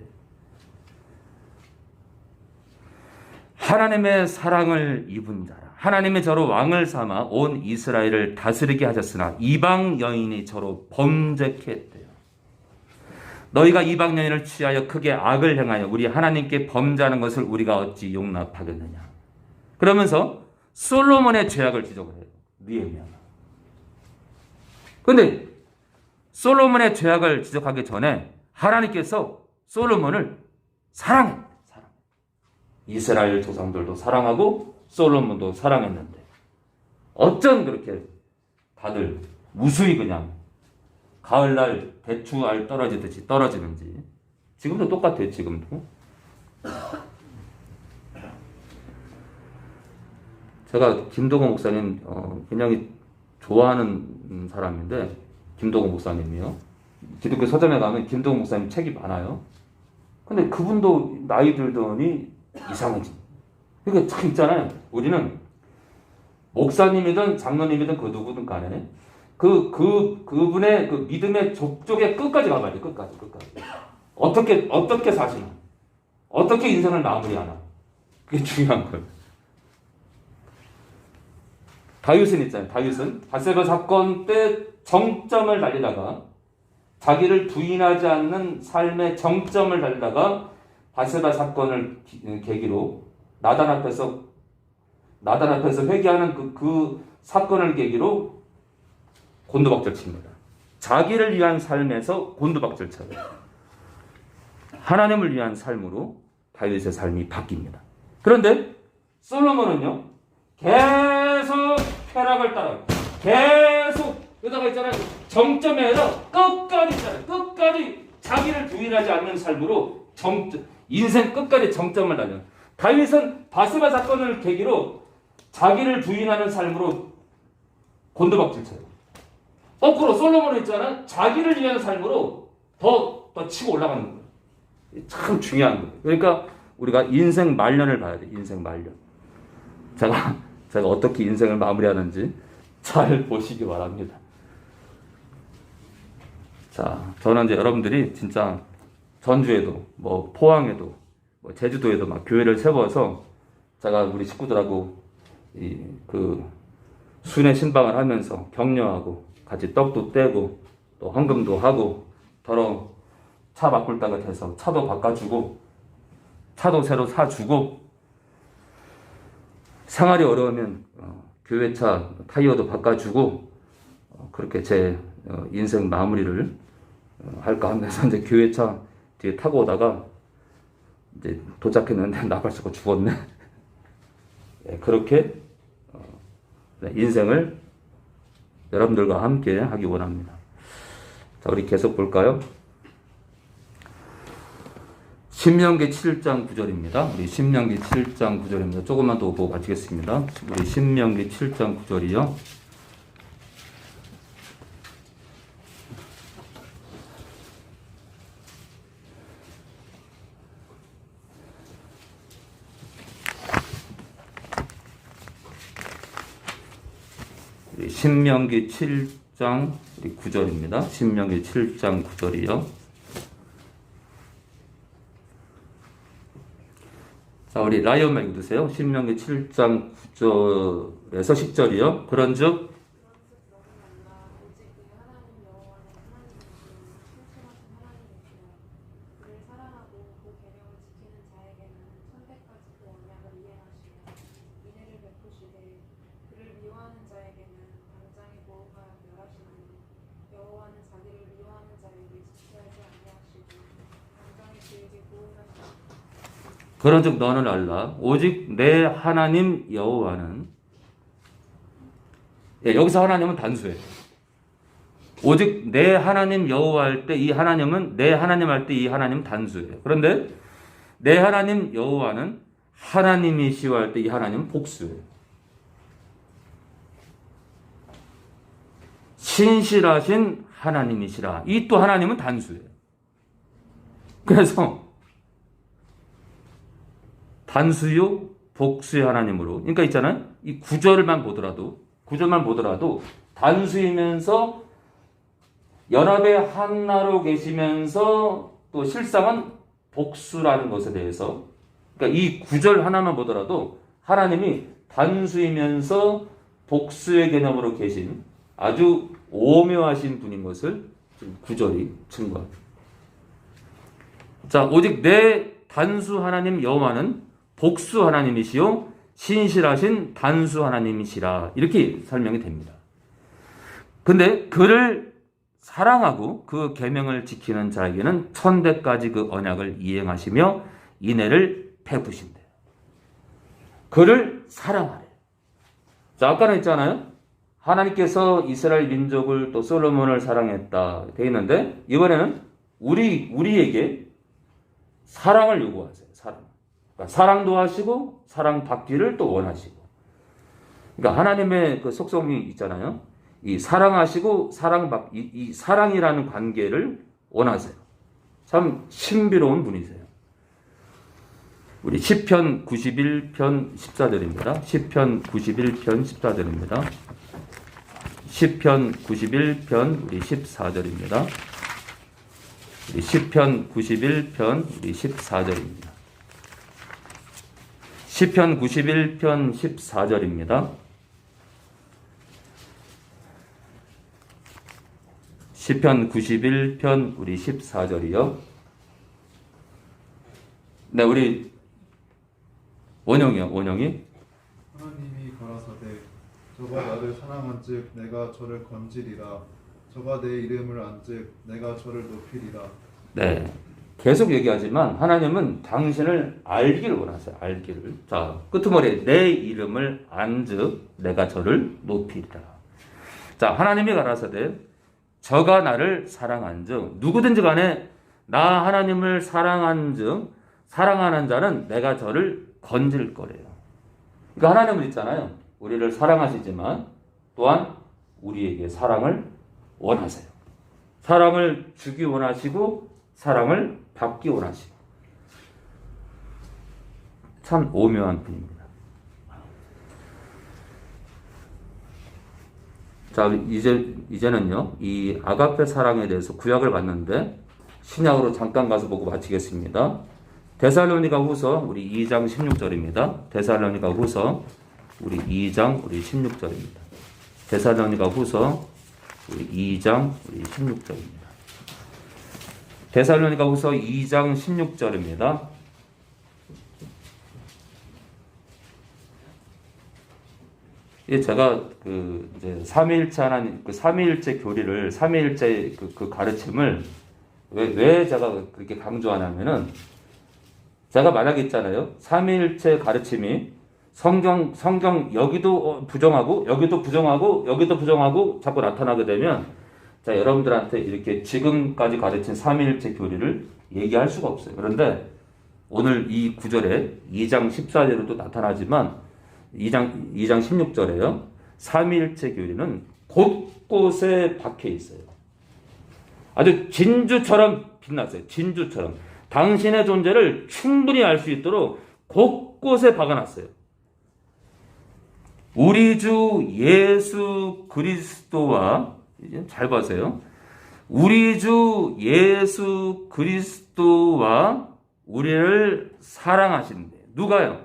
하나님의 사랑을 입은 자라. 하나님의 저로 왕을 삼아 온 이스라엘을 다스리게 하셨으나 이방 여인이 저로 범죄케 했대요. 너희가 이방 여인을 취하여 크게 악을 행하여 우리 하나님께 범죄하는 것을 우리가 어찌 용납하겠느냐. 그러면서 솔로몬의 죄악을 지적을 해요. 느헤미야가. 그런데 솔로몬의 죄악을 지적하기 전에 하나님께서 솔로몬을 사랑했대. 이스라엘 조상들도 사랑하고 솔로몬도 사랑했는데 어쩜 그렇게 다들 무수히 그냥 가을날 대추알 떨어지듯이 떨어지는지. 지금도 똑같아요. 지금도. 제가 김도건 목사님 굉장히 좋아하는 사람인데, 김도건 목사님이요. 기독교 서점에 가면 김도건 목사님 책이 많아요. 근데 그분도 나이 들더니 이상하지. 그러니까 참 있잖아요. 우리는 목사님이든 장로님이든 그 누구든 간에 그분의 그 믿음의 족적의 끝까지 가봐야 돼. 끝까지. 어떻게 사시나? 어떻게 인생을 마무리하나? 그게 중요한 거예요. 다윗은 있잖아요. 다윗은 밧세바 사건 때 정점을 달리다가 자기를 부인하지 않는 삶의 정점을 달리다가 밧세바 사건을 계기로 나단 앞에서 회개하는 그 사건을 계기로 곤두박질 칩니다. 자기를 위한 삶에서 곤두박질 쳐요. 하나님을 위한 삶으로 다윗의 삶이 바뀝니다. 그런데 솔로몬은요, 계속 쾌락을 따라요. 계속 그러다가 있잖아요. 정점에서 끝까지 자기를 부인하지 않는 삶으로 인생 끝까지 정점을 달려요. 다윗은 밧세바 사건을 계기로 자기를 부인하는 삶으로 곤두박질 쳐요. 거꾸로 솔로몬은 있잖아, 자기를 위한 삶으로 더 치고 올라가는 거예요. 참 중요한 거예요. 그러니까 우리가 인생 말년을 봐야 돼. 인생 말년. 제가 어떻게 인생을 마무리하는지 잘 보시기 바랍니다. 자, 저는 이제 여러분들이 진짜 전주에도, 포항에도, 제주도에도 막 교회를 세워서 제가 우리 식구들하고 순회 신방을 하면서 격려하고 같이 떡도 떼고 또 헌금도 하고 더러 차 바꿀 때가 돼서 차도 바꿔주고 차도 새로 사주고 생활이 어려우면 교회차 타이어도 바꿔주고 그렇게 제 인생 마무리를 할까 하면서 이제 교회차 뒤에 타고 오다가 이제 도착했는데 나갈 수가 죽었네. 그렇게 인생을 여러분들과 함께 하기 원합니다. 자, 우리 계속 볼까요? 신명기 7장 9절입니다. 우리 신명기 7장 9절입니다. 조금만 더 보고 마치겠습니다. 우리 신명기 7장 9절이요. 신명기 7장 9절입니다. 신명기 7장 9절이요. 자, 우리 라이언만 읽으세요. 신명기 7장 9절에서 10절이요. 그런즉 그런즉 너는 알라 오직 내 하나님 여호와는 여기서 하나님은 단수예요. 오직 내 하나님 여호와 할 때 이 하나님은 내 하나님 할 때 이 하나님은 단수예요. 그런데 내 하나님 여호와는 하나님이시오 할 때 이 하나님은 복수예요. 신실하신 하나님이시라. 이 또 하나님은 단수예요. 그래서 단수요 복수의 하나님으로. 그러니까 있잖아요. 이 구절만 보더라도 단수이면서 연합의 하나로 계시면서 또 실상은 복수라는 것에 대해서, 그러니까 이 구절 하나만 보더라도 하나님이 단수이면서 복수의 개념으로 계신 아주 오묘하신 분인 것을 구절이 증거합니다. 자, 오직 내 단수 하나님 여호와는 복수 하나님이시요 신실하신 단수 하나님이시라. 이렇게 설명이 됩니다. 근데 그를 사랑하고 그 계명을 지키는 자에게는 천대까지 그 언약을 이행하시며 인애를 베푸신대요. 그를 사랑하래. 자, 아까는 했잖아요. 하나님께서 이스라엘 민족을 또 솔로몬을 사랑했다 되어 있는데 이번에는 우리에게 사랑을 요구하세요. 그러니까 사랑도 하시고 사랑 받기를 또 원하시고. 그러니까 하나님의 그 속성이 있잖아요. 이 사랑하시고 이 사랑이라는 관계를 원하세요. 참 신비로운 분이세요. 우리 시편 91편 14절입니다. 시편 91편 14절입니다. 시편 91편 우리 14절입니다. 우리 시편 91편 우리 14절입니다. 시편 91편 14절입니다. 시편 91편 우리 14절이요. 네, 우리 원영이 하나님이 가라사대 저가 나를 사랑한즉 내가 저를 건지리라 저가 내 이름을 안즉 내가 저를 높이리라. 네, 계속 얘기하지만 하나님은 당신을 알기를 원하세요. 알기를. 자, 끄트머리에 내 이름을 안즉 내가 저를 높이리라. 자, 하나님이 가라사대 저가 나를 사랑한즉, 누구든지 간에 나 하나님을 사랑한즉 사랑하는 자는 내가 저를 건질 거래요. 그러니까 하나님은 있잖아요. 우리를 사랑하시지만 또한 우리에게 사랑을 원하세요. 사랑을 주기 원하시고 사랑을 받기 원하시고. 참 오묘한 분입니다. 자, 이제는요, 이 아가페 사랑에 대해서 구약을 봤는데 신약으로 잠깐 가서 보고 마치겠습니다. 데살로니가 후서 우리 2장 16절입니다. 데살로니가 후서 우리 2장 우리 16절입니다. 데살로니가 후서 우리 2장 우리 16절입니다. 데살로니가 후서 2장 16절입니다. 예, 제가 이제 삼위일체 하나님, 삼위일체 교리를, 삼위일체 그 가르침을 왜 제가 그렇게 강조하냐면은 제가 만약에 있잖아요. 삼위일체 가르침이 성경 여기도 부정하고 여기도 부정하고 여기도 부정하고 자꾸 나타나게 되면 자, 여러분들한테 이렇게 지금까지 가르친 삼위일체 교리를 얘기할 수가 없어요. 그런데 오늘 이 구절에 2장 14절에도 나타나지만 2장 16절에요. 삼위일체 교리는 곳곳에 박혀 있어요. 아주 진주처럼 빛났어요. 진주처럼. 당신의 존재를 충분히 알 수 있도록 곳곳에 박아놨어요. 우리 주 예수 그리스도와 이제 잘 보세요. 우리 주 예수 그리스도와 우리를 사랑하신대. 누가요?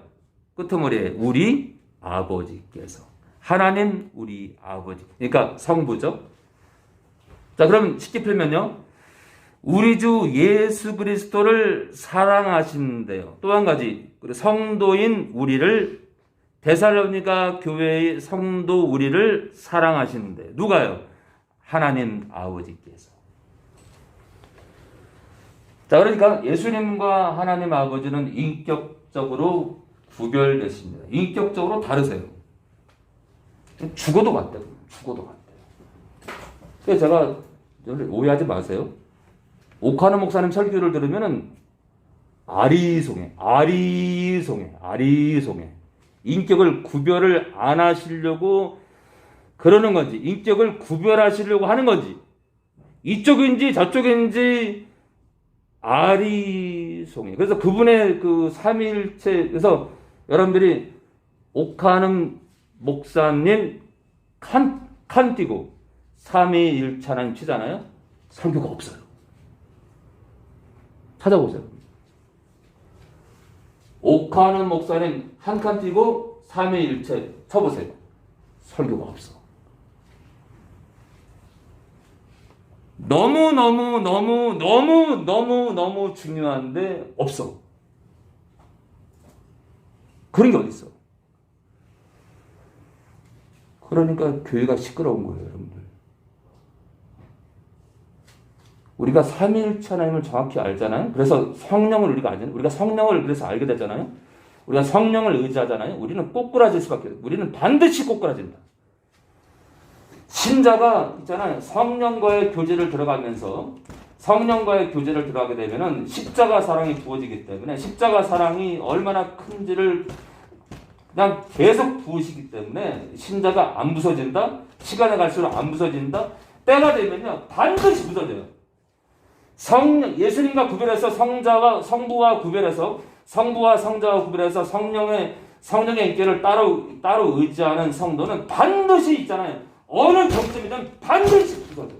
끄트머리에 우리 아버지께서. 하나님 우리 아버지. 그러니까 성부죠. 자, 그럼 쉽게 풀면요. 우리 주 예수 그리스도를 사랑하신대요. 또 한 가지. 성도인 우리를 데살로니가 교회의 성도 우리를 사랑하시는데 누가요? 하나님 아버지께서. 자, 그러니까 예수님과 하나님 아버지는 인격적으로 구별되십니다. 인격적으로 다르세요. 죽어도 같대요. 죽어도 같대요. 그래서 제가 오해하지 마세요. 오카노 목사님 설교를 들으면은 아리송해. 인격을 구별을 안 하시려고 그러는 건지, 인격을 구별하시려고 하는 건지, 이쪽인지 저쪽인지 아리송해. 그래서 그분의 그 삼위일체, 그래서 여러분들이 오카는 목사님 칸 띄고 삼위일체 하나님 치잖아요. 설교가 없어요. 찾아보세요. 오카는 목사님 한 칸 띄고 삼위일체 쳐보세요. 설교가 없어. 너무 중요한데 없어. 그런 게 어딨어. 그러니까 교회가 시끄러운 거예요, 여러분들. 우리가 삼위일체 하나님을 정확히 알잖아요. 그래서 성령을 우리가 알잖아요. 우리가 성령을 그래서 알게 되잖아요. 우리가 성령을 의지하잖아요. 우리는 꼬꾸라질 수밖에 없어요. 우리는 반드시 꼬꾸라진다. 신자가 있잖아요. 성령과의 교제를 들어가게 되면은 십자가 사랑이 부어지기 때문에 십자가 사랑이 얼마나 큰지를 그냥 계속 부으시기 때문에 신자가 안 부서진다. 시간이 갈수록 안 부서진다. 때가 되면요 반드시 부서져요. 예수님과 구별해서 성부와 성자와 구별해서 성령의 인격을 따로 의지하는 성도는 반드시 있잖아요. 어느 정점이든 반드시 부서져요.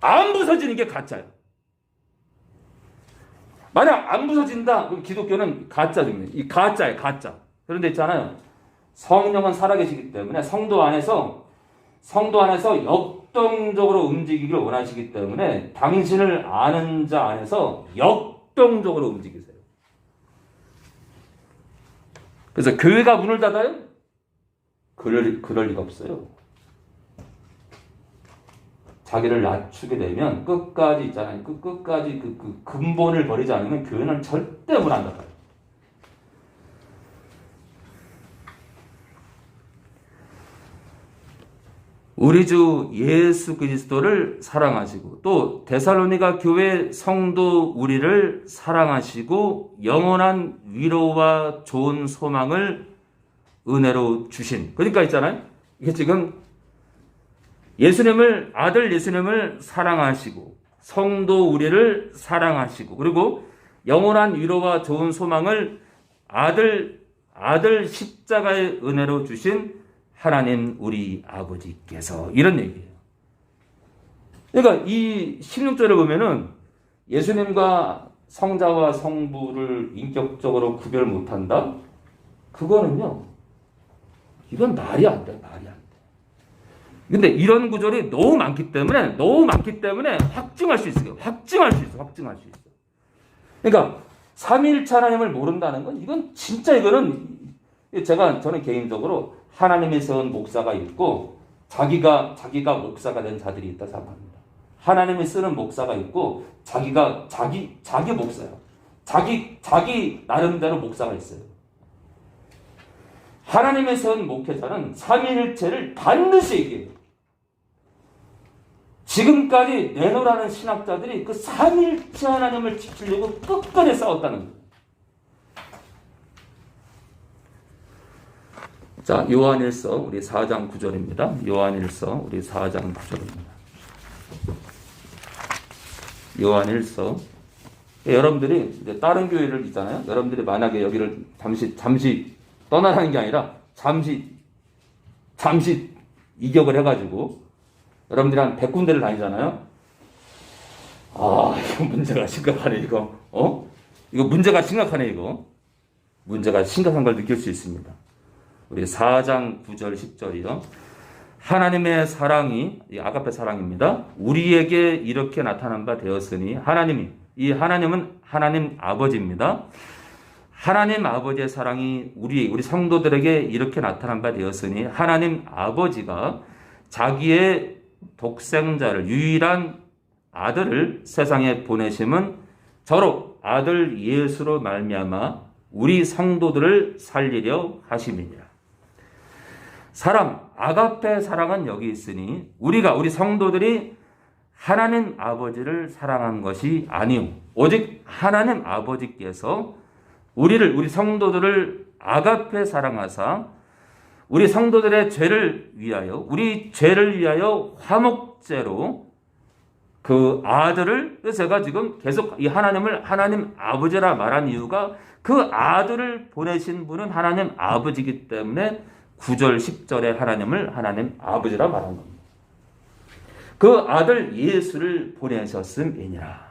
안 부서지는 게 가짜예요. 만약 안 부서진다, 그럼 기독교는 가짜입니다. 이 가짜예요, 가짜. 그런데 있잖아요. 성령은 살아계시기 때문에 성도 안에서 역동적으로 움직이기를 원하시기 때문에 당신을 아는 자 안에서 역동적으로 움직이세요. 그래서 교회가 문을 닫아요? 그럴 리가 없어요. 자기를 낮추게 되면 끝까지 있잖아요. 끝까지 그 근본을 버리지 않으면 교회는 절대 문 안 닫아요. 우리 주 예수 그리스도를 사랑하시고 또 데살로니가 교회 성도 우리를 사랑하시고 영원한 위로와 좋은 소망을 은혜로 주신. 그러니까 있잖아요. 이게 지금 아들 예수님을 사랑하시고 성도 우리를 사랑하시고 그리고 영원한 위로와 좋은 소망을 아들 십자가의 은혜로 주신 하나님 우리 아버지께서 이런 얘기예요. 그러니까 이 16절을 보면은 예수님과 성자와 성부를 인격적으로 구별 못한다? 그거는요. 이건 말이 안 돼. 근데 이런 구절이 너무 많기 때문에 확증할 수 있어요. 확증할 수 있어. 그러니까 삼위일체 하나님을 모른다는 건 이건 진짜 이거는 저는 개인적으로 하나님이 세운 목사가 있고 자기가 목사가 된 자들이 있다 생각합니다. 하나님이 쓰는 목사가 있고 자기가 자기 목사예요. 자기 나름대로 목사가 있어요. 하나님의 세운 목회자는 삼위일체를 반드시 얘기해요. 지금까지 내노라는 신학자들이 그 삼위일체 하나님을 지키려고 끝까지 싸웠다는 거예요. 자, 요한일서 우리 4장 9절입니다. 요한일서 우리 4장 9절입니다. 요한일서. 여러분들이 이제 다른 교회를 있잖아요. 여러분들이 만약에 여기를 잠시 떠나라는 게 아니라 잠시 이격을 해가지고 여러분들이 한 100군데를 다니잖아요. 아, 이거 문제가 심각하네, 이거. 이거 문제가 심각하네, 이거. 문제가 심각한 걸 느낄 수 있습니다. 우리 4장 9절 10절이요. 하나님의 사랑이, 이 아가페 사랑입니다. 우리에게 이렇게 나타난 바 되었으니 이 하나님은 하나님 아버지입니다. 하나님 아버지의 사랑이 우리 성도들에게 이렇게 나타난 바 되었으니 하나님 아버지가 자기의 독생자를 유일한 아들을 세상에 보내심은 저로 아들 예수로 말미암아 우리 성도들을 살리려 하심이니라. 사랑, 아가페 사랑은 여기 있으니 우리 성도들이 하나님 아버지를 사랑한 것이 아니오 오직 하나님 아버지께서 우리 성도들을 아가페 사랑하사 우리 성도들의 죄를 위하여 화목제로 그 아들을, 그래서 제가 지금 계속 이 하나님을 하나님 아버지라 말한 이유가 그 아들을 보내신 분은 하나님 아버지이기 때문에 9절 10절에 하나님을 하나님 아버지라 말한 겁니다. 그 아들 예수를 보내셨음이니라.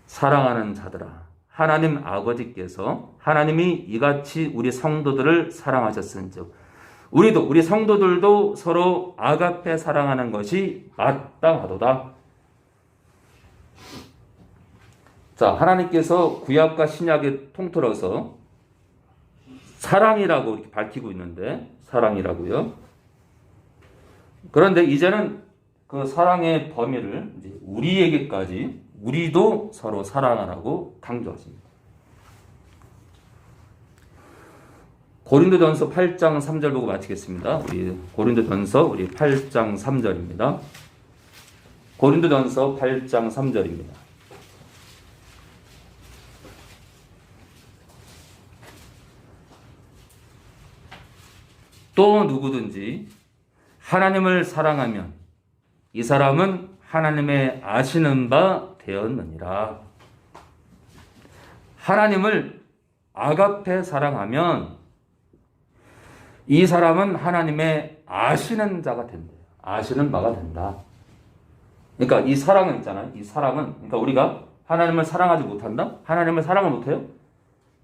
사랑하는 자들아, 하나님 아버지께서 하나님이 이같이 우리 성도들을 사랑하셨은즉 우리 성도들도 서로 아가페 사랑하는 것이 마땅하도다. 자, 하나님께서 구약과 신약에 통틀어서 사랑이라고 이렇게 밝히고 있는데, 사랑이라고요. 그런데 이제는 그 사랑의 범위를 이제 우리에게까지, 우리도 서로 사랑하라고 강조하십니다. 고린도전서 8장 3절 보고 마치겠습니다. 우리 고린도전서 우리 8장 3절입니다. 고린도전서 8장 3절입니다. 또 누구든지 하나님을 사랑하면 이 사람은 하나님의 아시는 바 되었느니라. 하나님을 아가페 사랑하면 이 사람은 하나님의 아시는 자가 된다. 아시는 바가 된다. 그러니까 이 사랑은 있잖아요. 이 사랑은, 그러니까 우리가 하나님을 사랑하지 못한다? 하나님을 사랑을 못해요?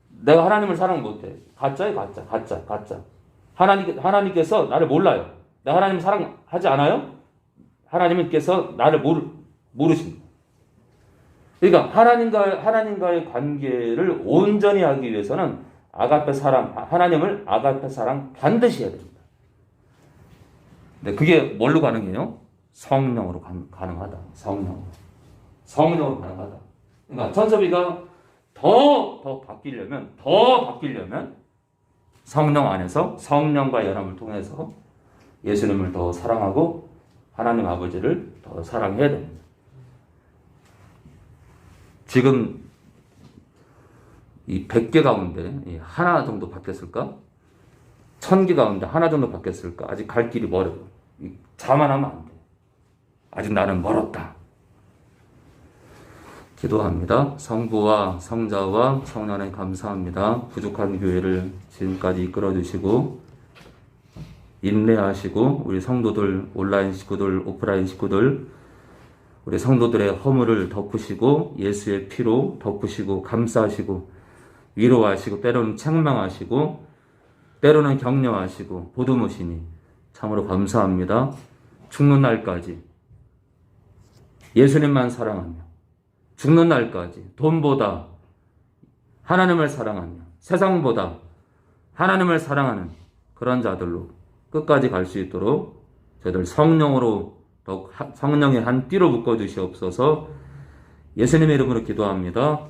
내가 하나님을 사랑 못해. 가짜예요, 가짜. 하나님께서 나를 몰라요. 내가 하나님 사랑하지 않아요? 하나님께서 나를 모르십니다. 그러니까 하나님과의 관계를 온전히 하기 위해서는 아가페 사랑, 하나님을 아가페 사랑 반드시 해야 됩니다. 근데 그게 뭘로 가능해요? 성령으로 가능하다. 성령으로 가능하다. 그러니까 천섭이가 더 바뀌려면 성령 안에서 성령과 연합을 통해서 예수님을 더 사랑하고 하나님 아버지를 더 사랑해야 됩니다. 지금 이 100개 가운데 하나 정도 바뀌었을까? 1000개 가운데 하나 정도 바뀌었을까? 아직 갈 길이 멀어요. 자만하면 안 돼. 아직 나는 멀었다. 기도합니다. 성부와 성자와 성령에 감사합니다. 부족한 교회를 지금까지 이끌어주시고 인내하시고 우리 성도들, 온라인 식구들, 오프라인 식구들, 우리 성도들의 허물을 덮으시고 예수의 피로 덮으시고 감싸시고 위로하시고 때로는 책망하시고 때로는 격려하시고 보듬으시니 참으로 감사합니다. 죽는 날까지 예수님만 사랑하며 죽는 날까지 돈보다 하나님을 사랑하며 세상보다 하나님을 사랑하는 그런 자들로 끝까지 갈 수 있도록 저희들 성령으로 더욱 성령의 한 띠로 묶어 주시옵소서. 예수님의 이름으로 기도합니다.